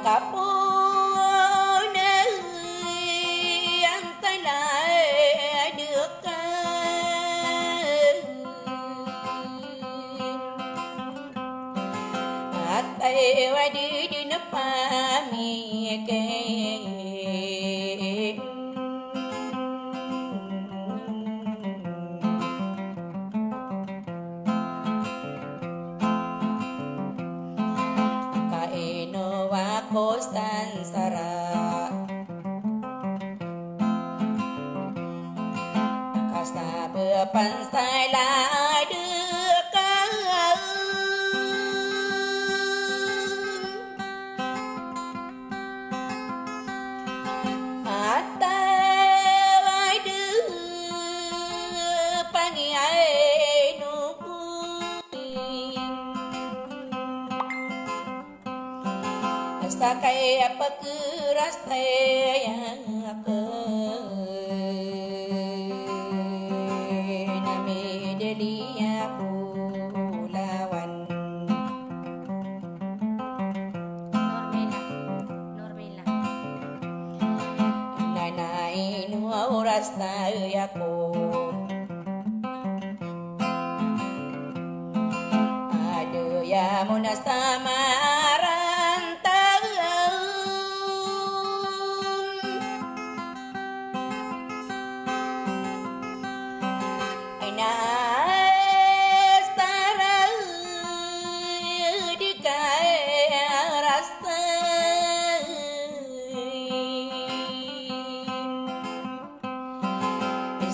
cà phô nơi ăn tay lại được tay ai đi nấp mi kê Kosan sara kasta berpansai lah dekat atau ada panggil nunggu sakai apa keras yang ke nami delia pulawan Normela nanai nuwa oras na yako ado ya munas tamara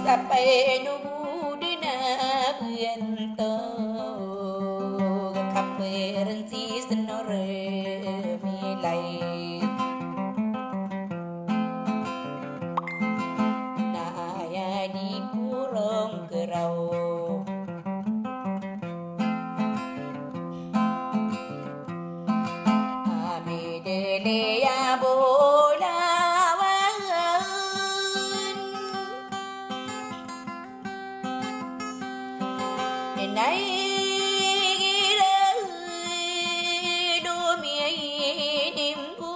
sampai nunggu dina biento kaperan si senore milai naya di purong kerau ami dele ya bola này đời đua miền niềm vui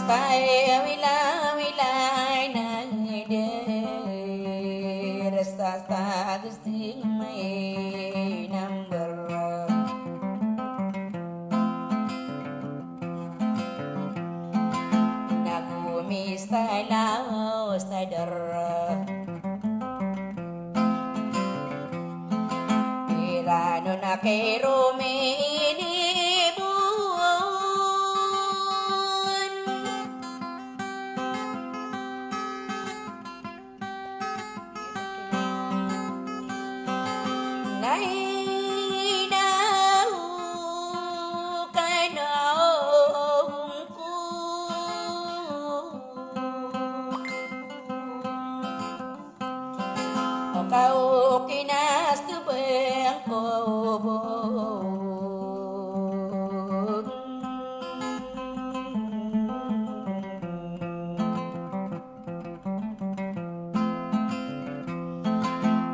saya wilai nang de rasa tak sing mai number nagu misalnya sadar irano na kay rumini buwan nainaw kay naong ko kau kinas tu bengkobon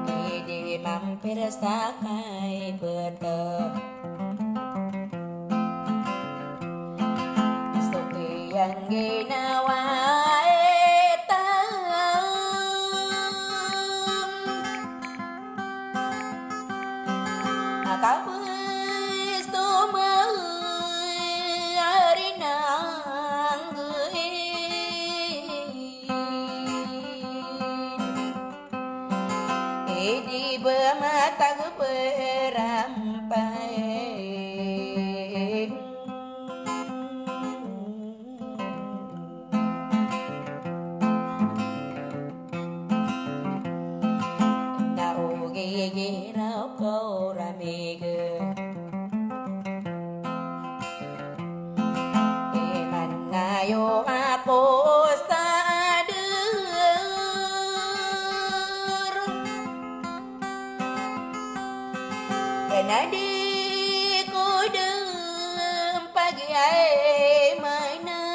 Ide mampir sakai betep Sopi yang ginawa kabus tu marinang di bermata berampai nau gigi nau kau ramege iman nayo aku Nadi kudem pagi ay mainan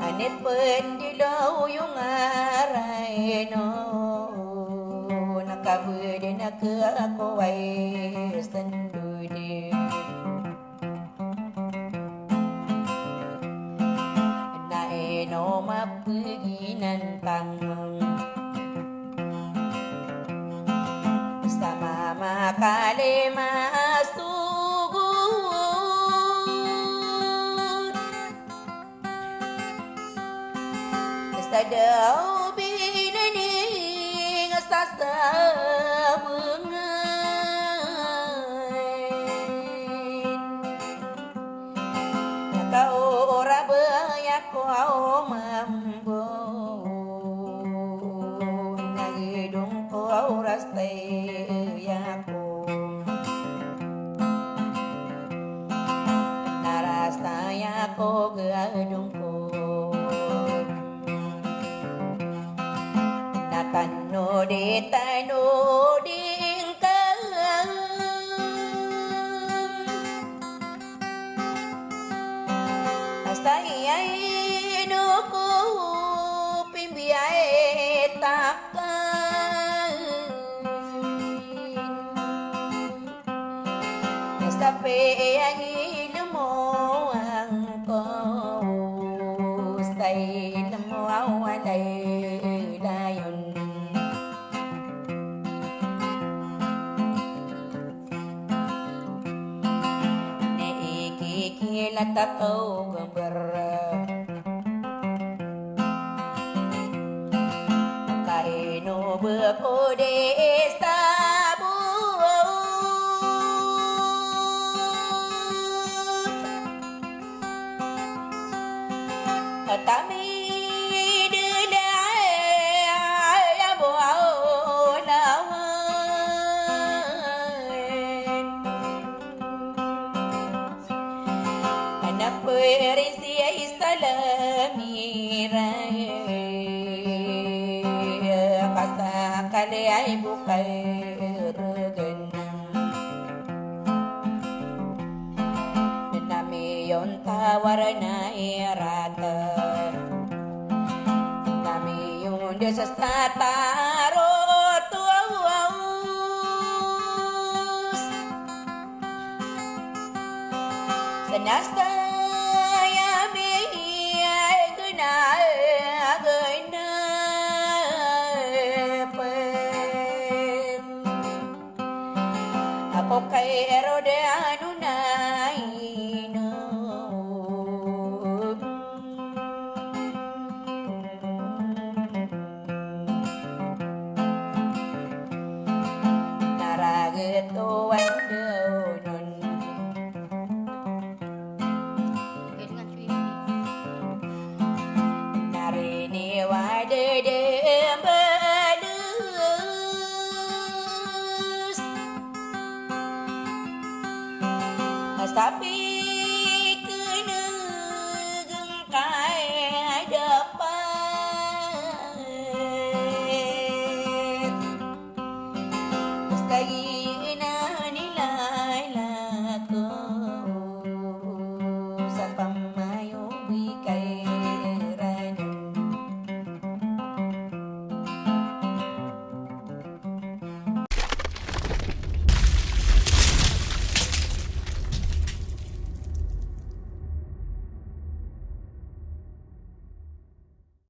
Anit pendilaw yung aray no nakabudi nak aku wai sendudi nae no mapuginan pangam sama makale masugud sadau binani ngasasa bengain kau ora banyak kau mampu nagidung kau rastai aku narastaya ko gadung ko Tanodi ingkang Astayay nuku pimbiay takkan Nastapi ang ilmo ang ko Stay ilmo awalay layon Kikilat ako gambara Kaino bako de estabut Kami delay abuaw lawan Naperisi istalamiray Kasakali ay bukay regan Nami yon tawar na irata Nami yon desastata